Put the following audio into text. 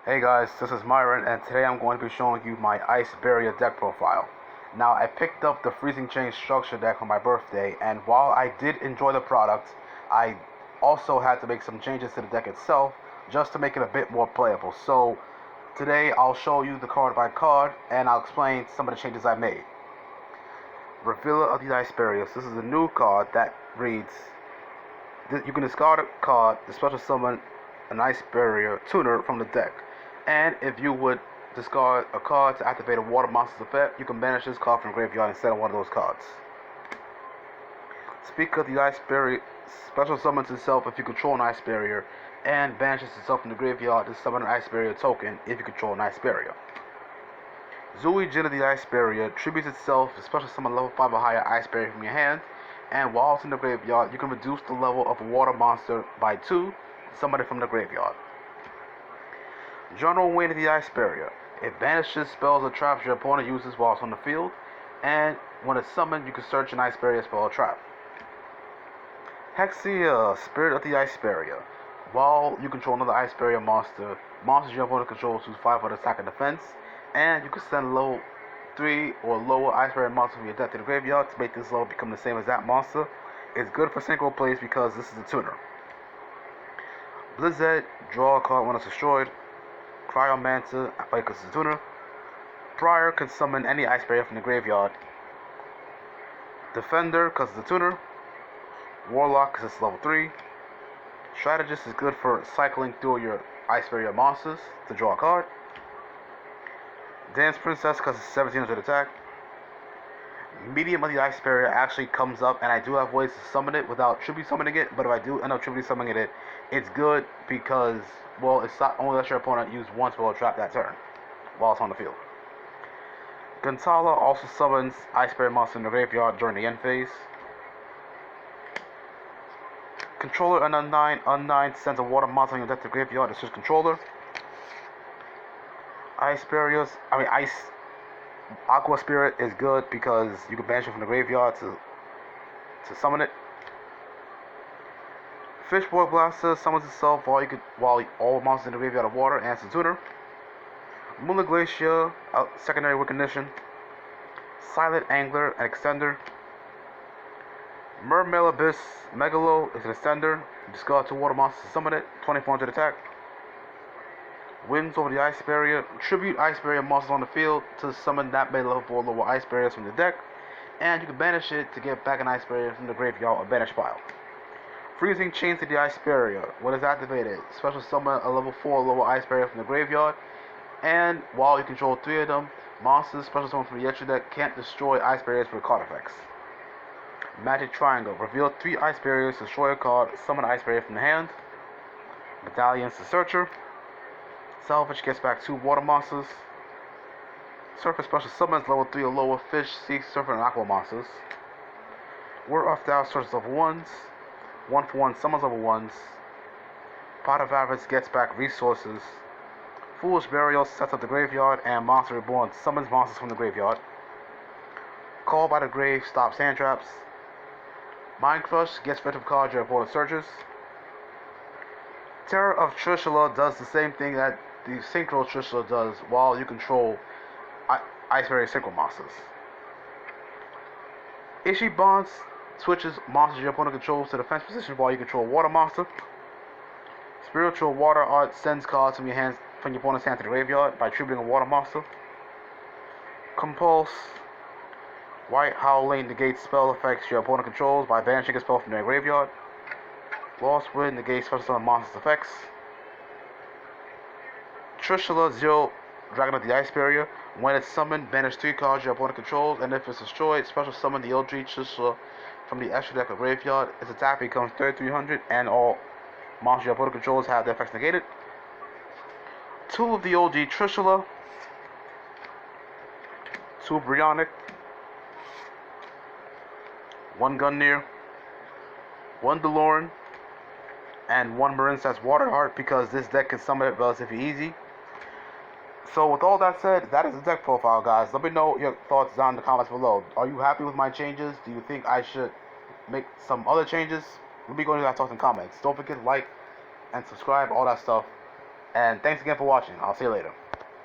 Hey guys, this is Myron, and today I'm going to be showing you my Ice Barrier deck profile. Now, I picked up the Freezing Chain Structure deck on my birthday, and while I did enjoy the product, I also had to make some changes to the deck itself just to make it a bit more playable. So, today I'll show you the card by card, and I'll explain some of the changes I made. Revealer of the Ice Barriers. This is a new card that reads, you can discard a card to special summon an Ice Barrier tuner from the deck. And if you would discard a card to activate a water monster's effect, you can banish this card from the graveyard instead of one of those cards. Speak of the Ice Barrier special summons itself if you control an Ice Barrier, and banishes itself from the graveyard to summon an Ice Barrier token if you control an Ice Barrier. Zui Jin of the Ice Barrier tributes itself to special summon level 5 or higher Ice Barrier from your hand, and while it's in the graveyard, you can reduce the level of a water monster by 2 to summon it from the graveyard. General Wayne of the Ice Barrier. It banishes spells or traps your opponent uses while it's on the field, and when it's summoned, you can search an Ice Barrier spell or trap. Hexia, Spirit of the Ice Barrier. While you control another Ice Barrier monster, monsters your opponent controls lose 5 for attack and defense, and you can send level 3 or lower Ice Barrier monster from your deck to the graveyard to make this level become the same as that monster. It's good for synchro plays because this is a tuner. Blizzard, draw a card when it's destroyed. Cryomancer, because it's a tuner. Prior can summon any Ice Barrier from the graveyard. Defender, because it's a tuner. Warlock, because it's level 3. Strategist is good for cycling through your Ice Barrier monsters to draw a card. Dance Princess, because it's 1700 attack. Medium of the Ice Barrier actually comes up, and I do have ways to summon it without tribute summoning it, but if I do end up tribute summoning it, it's good because, well, it's not only lets your opponent use one spell or trap that turn while it's on the field. Gantala also summons Ice Barrier monsters in the graveyard during the end phase. Controller Unnine sends a water monster on your deck to the graveyard to switch controller. Ice Aqua Spirit is good because you can banish it from the graveyard to summon it. Fishboy Blaster summons itself while all monsters in the graveyard are water, and it's a tuner. Moonlit Glacier, secondary recognition. Silent Angler, an extender. Mermail Abyss Megalo is an extender. Discard 2 water monsters to summon it, 2400 attack. Winds over the Ice Barrier. Tribute Ice Barrier monsters on the field to summon that made level 4 lower Ice Barriers from the deck, and you can banish it to get back an Ice Barrier from the graveyard or banish pile. Freezing Chains to the Ice Barrier. When it's activated, special summon a level 4 lower Ice Barrier from the graveyard, and while you control 3 of them, monsters special summon from the extra deck can't destroy Ice Barriers for card effects. Magic Triangle. Reveal 3 Ice Barriers, destroy a card, summon an Ice Barrier from the hand. Medallions to Searcher. Salvage gets back 2 water monsters. Surface special summons level 3 or lower fish, sea, surfer, and aqua monsters. Word of Thou searches level 1s. 1-for-1 summons level 1s. Pot of Avarice gets back resources. Foolish Burial sets up the graveyard, and Monster Reborn summons monsters from the graveyard. Call by the Grave stops hand traps. Mind Crush gets rid of cards your opponent searches. Terror of Trishula does the same thing that the Synchro Trishula does while you control Ice Barrier Synchro monsters. Ishi Bonds switches monsters your opponent controls to defense position while you control Water Monster. Spiritual Water Art sends cards from your opponent's hand to the graveyard by tributing a Water Monster. Compulse. White Howling negates spell effects your opponent controls by banishing a spell from their graveyard. Lost Wind negates special summon monsters' effects. Trishula Zero, Dragon of the Ice Barrier. When it's summoned, banish 3 cards your opponent controls, and if it's destroyed, special summon the Eldritch Trishula from the extra deck or graveyard. Its attack becomes 3300, and all monsters your opponent controls have their effects negated. Tool of the OG Trishula. 2 Brionic. 1 Gungnir. 1 DeLorean. And 1 Marinseth's Water Heart, because this deck can summon it relatively easy. So with all that said, that is the deck profile, guys. Let me know your thoughts down in the comments below. Are you happy with my changes? Do you think I should make some other changes? Let me go into that thoughts and comments. Don't forget to like and subscribe, all that stuff. And thanks again for watching. I'll see you later.